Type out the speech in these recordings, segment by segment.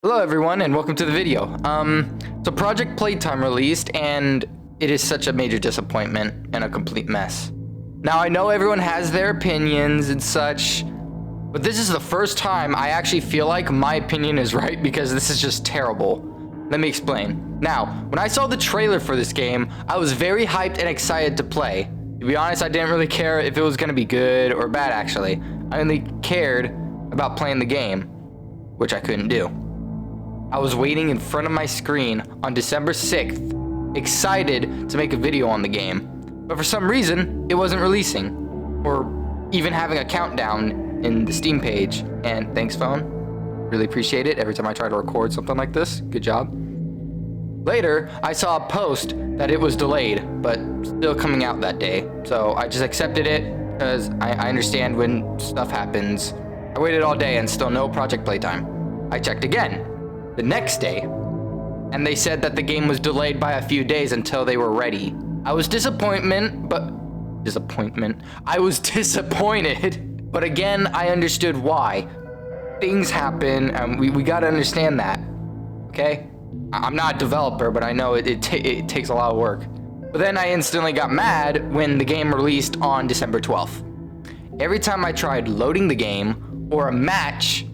Hello everyone and welcome to the video. So Project Playtime released and it is such a major disappointment and a complete mess. Now I know everyone has their opinions and such, but this is the first time I actually feel like my opinion is right because this is just terrible. Let me explain. Now, when I saw the trailer for this game, I was very hyped and excited to play. To be honest, I didn't really care if it was gonna be good or bad actually. I only cared about playing the game, which I couldn't do. I was waiting in front of my screen on December 6th, excited to make a video on the game, but for some reason, it wasn't releasing, or even having a countdown in the Steam page, and thanks phone, really appreciate it every time I try to record something like this, good job. Later, I saw a post that it was delayed, but still coming out that day, so I just accepted it, because I understand when stuff happens. I waited all day and still no Project Playtime. I checked again the next day, and they said that the game was delayed by a few days until they were ready. I was disappointed, but again, I understood why. Things happen, and we gotta understand that, okay? I'm not a developer, but I know it takes a lot of work. But then I instantly got mad when the game released on December 12th. Every time I tried loading the game or a match,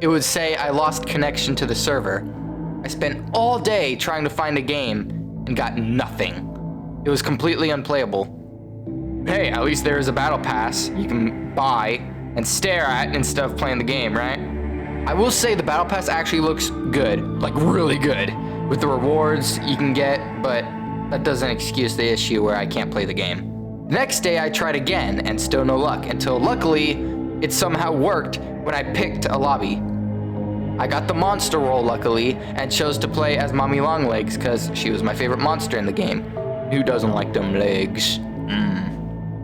it would say I lost connection to the server. I spent all day trying to find a game and got nothing. It was completely unplayable. Hey, at least there is a battle pass you can buy and stare at instead of playing the game, right? I will say the battle pass actually looks good, like really good, with the rewards you can get, but that doesn't excuse the issue where I can't play the game. The next day I tried again and still no luck, until luckily it somehow worked when I picked a lobby. I got the monster role luckily and chose to play as Mommy Longlegs because she was my favorite monster in the game. Who doesn't like them legs?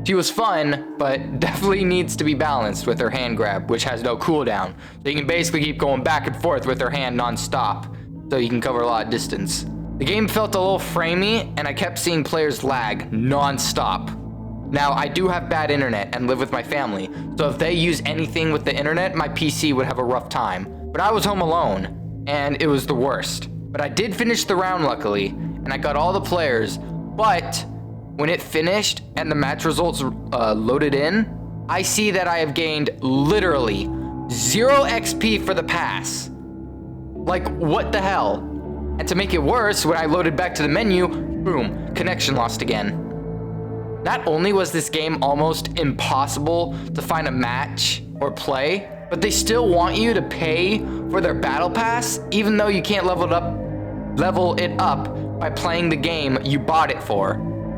She was fun, but definitely needs to be balanced with her hand grab, which has no cooldown. So you can basically keep going back and forth with her hand non-stop, so you can cover a lot of distance. The game felt a little framey and I kept seeing players lag non-stop. Now, I do have bad internet and live with my family, so if they use anything with the internet, my PC would have a rough time. But I was home alone, and it was the worst. But I did finish the round luckily, and I got all the players, but when it finished and the match results loaded in, I see that I have gained literally 0 XP for the pass. Like, what the hell? And to make it worse, when I loaded back to the menu, boom, connection lost again. Not only was this game almost impossible to find a match or play, but they still want you to pay for their battle pass, even though you can't level it up by playing the game you bought it for.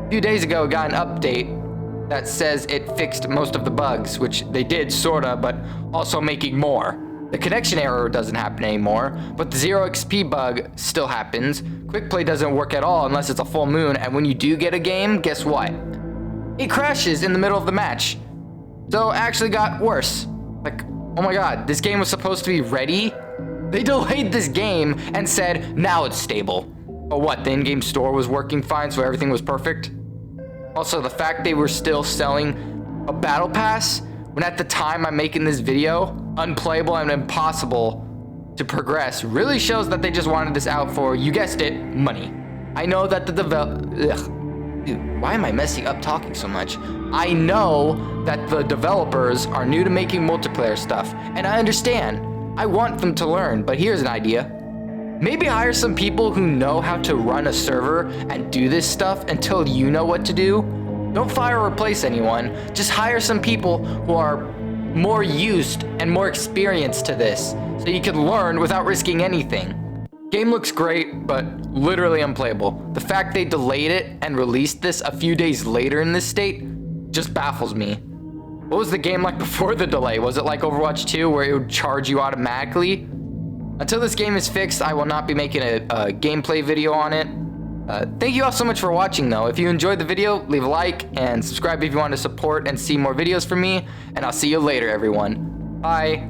A few days ago, I got an update that says it fixed most of the bugs, which they did sorta, but also making more. The connection error doesn't happen anymore, but the 0 XP bug still happens. Quick play doesn't work at all unless it's a full moon, and when you do get a game, guess what? It crashes in the middle of the match. So it actually got worse. Like, oh my god, this game was supposed to be ready? They delayed this game and said, now it's stable. But what, the in-game store was working fine, so everything was perfect? Also, the fact they were still selling a battle pass, when at the time I'm making this video, unplayable and impossible to progress, really shows that they just wanted this out for, you guessed it, money. I know that Dude, why am I messing up talking so much? I know that the developers are new to making multiplayer stuff, and I understand. I want them to learn, but here's an idea. Maybe hire some people who know how to run a server and do this stuff until you know what to do. Don't fire or replace anyone. Just hire some people who are more used and more experienced to this, so you can learn without risking anything. Game looks great, but literally unplayable. The fact they delayed it and released this a few days later in this state just baffles me. What was the game like before the delay? Was it like Overwatch 2 where it would charge you automatically? Until this game is fixed, I will not be making a gameplay video on it. Thank you all so much for watching though. If you enjoyed the video, leave a like and subscribe if you want to support and see more videos from me. And I'll see you later, everyone. Bye.